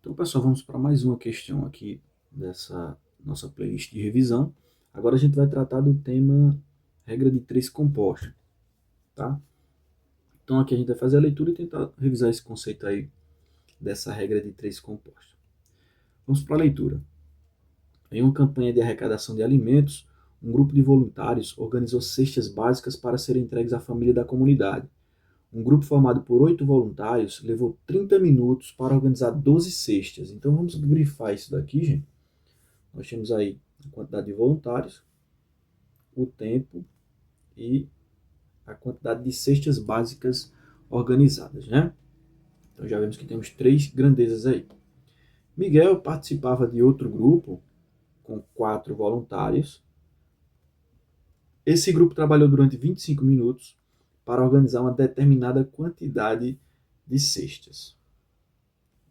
Então, pessoal, vamos para mais uma questão aqui dessa nossa playlist de revisão. Agora a gente vai tratar do tema regra de três compostos, tá? Então aqui a gente vai fazer a leitura e tentar revisar esse conceito aí dessa regra de três compostos. Vamos para a leitura. Em uma campanha de arrecadação de alimentos, um grupo de voluntários organizou cestas básicas para serem entregues à família da comunidade. Um grupo formado por 8 voluntários levou 30 minutos para organizar 12 cestas. Então vamos grifar isso daqui, gente. Nós temos aí a quantidade de voluntários, o tempo e a quantidade de cestas básicas organizadas, né? Então já vemos que temos três grandezas aí. Miguel participava de outro grupo com 4 voluntários. Esse grupo trabalhou durante 25 minutos para organizar uma determinada quantidade de cestas.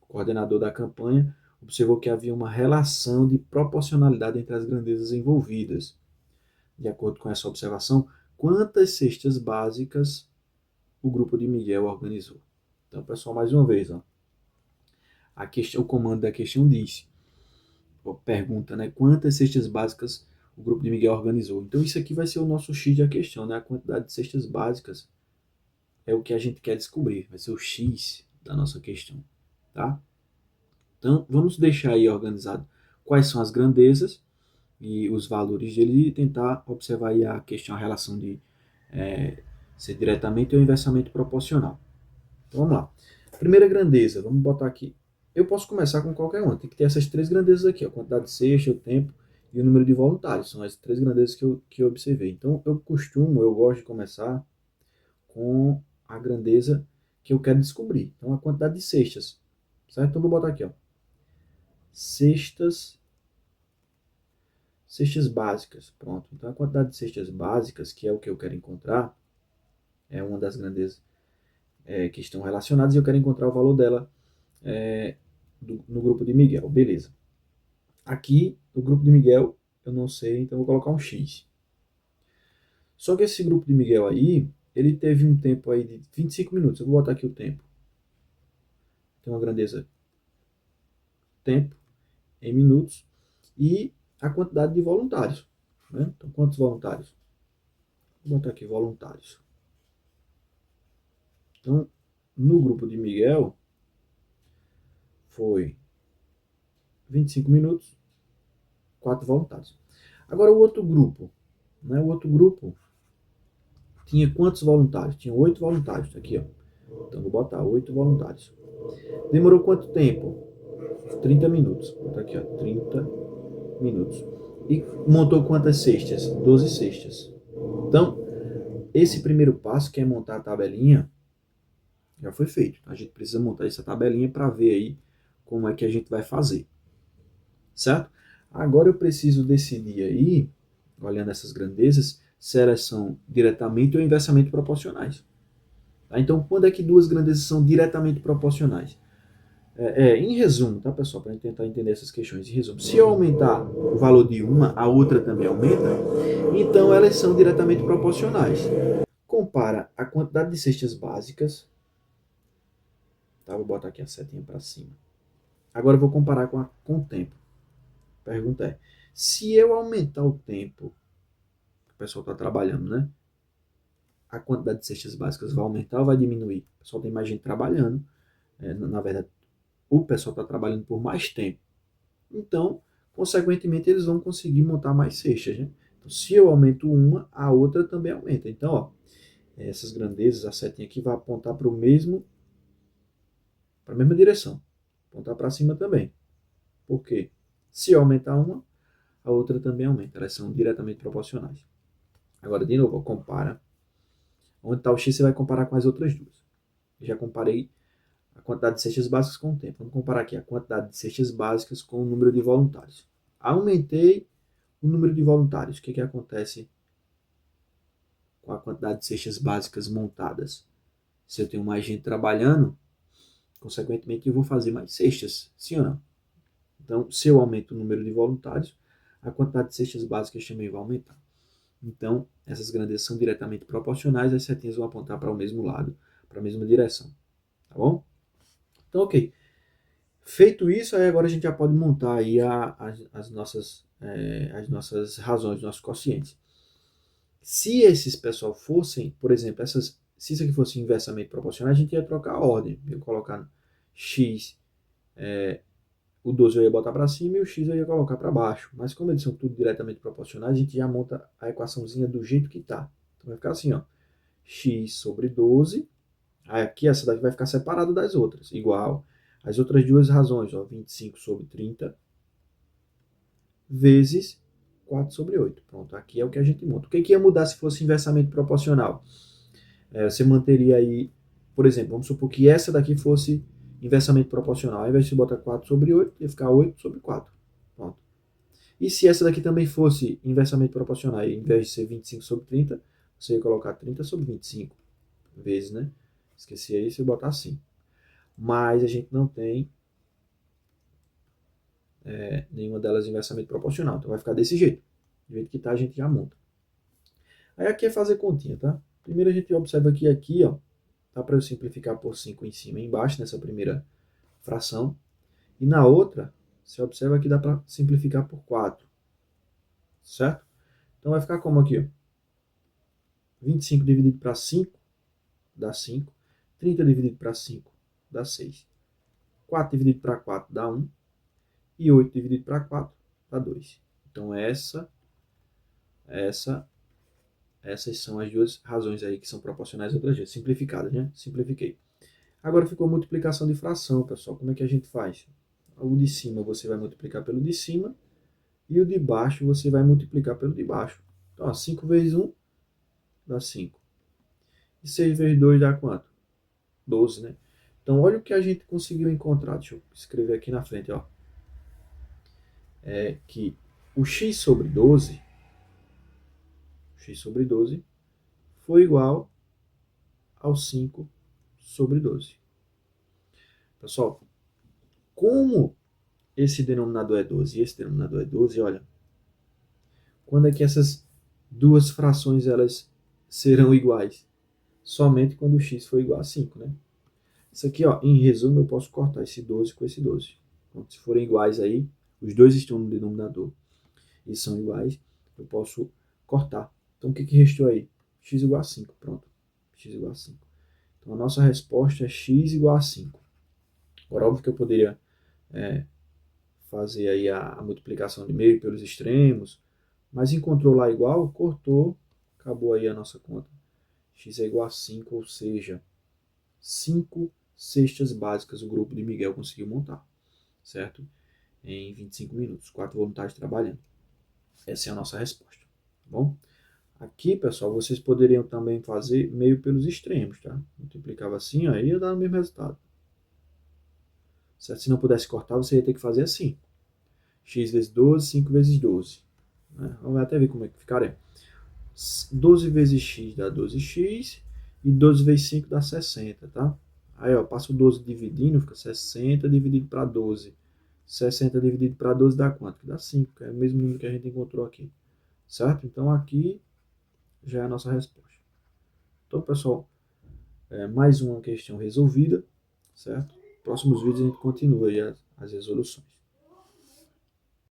O coordenador da campanha observou que havia uma relação de proporcionalidade entre as grandezas envolvidas. De acordo com essa observação, quantas cestas básicas o grupo de Miguel organizou? Então, pessoal, mais uma vez, ó, o comando da questão diz, pergunta, né, quantas cestas básicas o grupo de Miguel organizou. Então, isso aqui vai ser o nosso X da questão, né? A quantidade de cestas básicas é o que a gente quer descobrir, vai ser o X da nossa questão, tá? Então, vamos deixar aí organizado quais são as grandezas e os valores dele e tentar observar aí a questão, a relação de ser diretamente ou inversamente proporcional. Então, vamos lá. Primeira grandeza, vamos botar aqui. Eu posso começar com qualquer uma, tem que ter essas três grandezas aqui, a quantidade de cesta, o tempo e o número de voluntários. São as três grandezas que eu observei. Então, eu gosto de começar com a grandeza que eu quero descobrir. Então, a quantidade de cestas, certo? Então, vou botar aqui, ó. Cestas básicas, pronto. Então, a quantidade de cestas básicas, que é o que eu quero encontrar, é uma das grandezas que estão relacionadas e eu quero encontrar o valor dela no grupo de Miguel. Beleza. Aqui, o grupo de Miguel, eu não sei, então vou colocar um X. Só que esse grupo de Miguel aí, ele teve um tempo aí de 25 minutos. Eu vou botar aqui o tempo. Tem uma grandeza tempo em minutos e a quantidade de voluntários. Né? Então, quantos voluntários? Vou botar aqui voluntários. Então, no grupo de Miguel, foi 25 minutos, 4 voluntários. Agora, o outro grupo. Né? O outro grupo tinha quantos voluntários? Tinha 8 voluntários. Aqui, ó. Então, vou botar 8 voluntários. Demorou quanto tempo? 30 minutos. Vou botar aqui, ó. 30 minutos. E montou quantas cestas? 12 cestas. Então, esse primeiro passo, que é montar a tabelinha, já foi feito. A gente precisa montar essa tabelinha para ver aí como é que a gente vai fazer. Certo? Agora eu preciso decidir aí, olhando essas grandezas, se elas são diretamente ou inversamente proporcionais. Tá? Então, quando é que duas grandezas são diretamente proporcionais? Em resumo, tá, pessoal? Para tentar entender essas questões. Em resumo, se eu aumentar o valor de uma, a outra também aumenta, então elas são diretamente proporcionais. Compara a quantidade de cestas básicas. Tá? Vou botar aqui a setinha para cima. Agora eu vou comparar com o tempo. A pergunta é, se eu aumentar o tempo que o pessoal está trabalhando, né? A quantidade de cestas básicas vai aumentar ou vai diminuir? O pessoal tem mais gente trabalhando. Na verdade, o pessoal está trabalhando por mais tempo. Então, consequentemente, eles vão conseguir montar mais cestas. Né? Então, se eu aumento uma, a outra também aumenta. Então, ó, essas grandezas, a setinha aqui vai apontar para a mesma direção. Apontar para cima também. Por quê? Se eu aumentar uma, a outra também aumenta. Elas são diretamente proporcionais. Agora, de novo, compara. Onde está o X, você vai comparar com as outras duas. Eu já comparei a quantidade de cestas básicas com o tempo. Vamos comparar aqui a quantidade de cestas básicas com o número de voluntários. Aumentei o número de voluntários. O que acontece com a quantidade de cestas básicas montadas? Se eu tenho mais gente trabalhando, consequentemente eu vou fazer mais cestas, sim ou não? Então, se eu aumento o número de voluntários, a quantidade de cestas básicas também vai aumentar. Então, essas grandezas são diretamente proporcionais, as setinhas vão apontar para o mesmo lado, para a mesma direção. Tá bom? Então, ok. Feito isso, aí agora a gente já pode montar aí as nossas razões, nossos quocientes. Se esses pessoal fossem, por exemplo, se isso aqui fosse inversamente proporcional, a gente ia trocar a ordem. Eu ia colocar x, o 12 eu ia botar para cima e o x eu ia colocar para baixo. Mas como eles são tudo diretamente proporcionais, a gente já monta a equaçãozinha do jeito que está. Então vai ficar assim, ó, x sobre 12. Aí aqui essa daqui vai ficar separada das outras, igual as outras duas razões, ó, 25 sobre 30 vezes 4 sobre 8. Pronto, aqui é o que a gente monta. O que ia mudar se fosse inversamente proporcional? Você manteria aí, por exemplo, vamos supor que essa daqui fosse inversamente proporcional. Ao invés de botar 4 sobre 8, ia ficar 8 sobre 4. Pronto. E se essa daqui também fosse inversamente proporcional, ao invés de ser 25 sobre 30, você ia colocar 30 sobre 25 vezes, né? Esqueci aí, você botar assim. Mas a gente não tem nenhuma delas inversamente proporcional. Então vai ficar desse jeito. Do jeito que tá, a gente já monta. Aí aqui é fazer continha, tá? Primeiro a gente observa que aqui, ó, dá para eu simplificar por 5 em cima e embaixo, nessa primeira fração. E na outra, você observa que dá para simplificar por 4. Certo? Então vai ficar como aqui, ó. 25 dividido para 5 dá 5. 30 dividido para 5 dá 6. 4 dividido para 4 dá 1. E 8 dividido para 4 dá 2. Então essas são as duas razões aí que são proporcionais a outras vezes. Simplificadas, né? Simplifiquei. Agora ficou multiplicação de fração, pessoal. Como é que a gente faz? O de cima você vai multiplicar pelo de cima e o de baixo você vai multiplicar pelo de baixo. Então, ó, 5 vezes 1 dá 5. E 6 vezes 2 dá quanto? 12, né? Então, olha o que a gente conseguiu encontrar. Deixa eu escrever aqui na frente, ó. É que o x sobre 12 foi igual ao 5 sobre 12. Pessoal, como esse denominador é 12 e esse denominador é 12, olha, quando é que essas duas frações elas serão iguais? Somente quando o x for igual a 5, né? Isso aqui, ó, em resumo, eu posso cortar esse 12 com esse 12. Então, se forem iguais aí, os dois estão no denominador e são iguais, eu posso cortar. Então, o que restou aí? X igual a 5, pronto. X igual a 5. Então, a nossa resposta é x igual a 5. Agora, óbvio que eu poderia fazer aí a multiplicação de meio pelos extremos, mas encontrou lá igual, cortou, acabou aí a nossa conta. X é igual a 5, ou seja, 5 cestas básicas o grupo de Miguel conseguiu montar, certo? Em 25 minutos, 4 voluntários trabalhando. Essa é a nossa resposta, tá bom? Aqui, pessoal, vocês poderiam também fazer meio pelos extremos, tá? Multiplicava assim, aí ia dar o mesmo resultado. Certo? Se não pudesse cortar, você ia ter que fazer assim. X vezes 12, 5 vezes 12. Né? Vamos até ver como é que ficaria. 12 vezes x dá 12x e 12 vezes 5 dá 60, tá? Aí, ó, passa o 12 dividindo, fica 60 dividido para 12. 60 dividido para 12 dá quanto? Que dá 5, que é o mesmo número que a gente encontrou aqui. Certo? Então, aqui já é a nossa resposta. Então, pessoal, mais uma questão resolvida, certo? Próximos vídeos a gente continua aí as resoluções.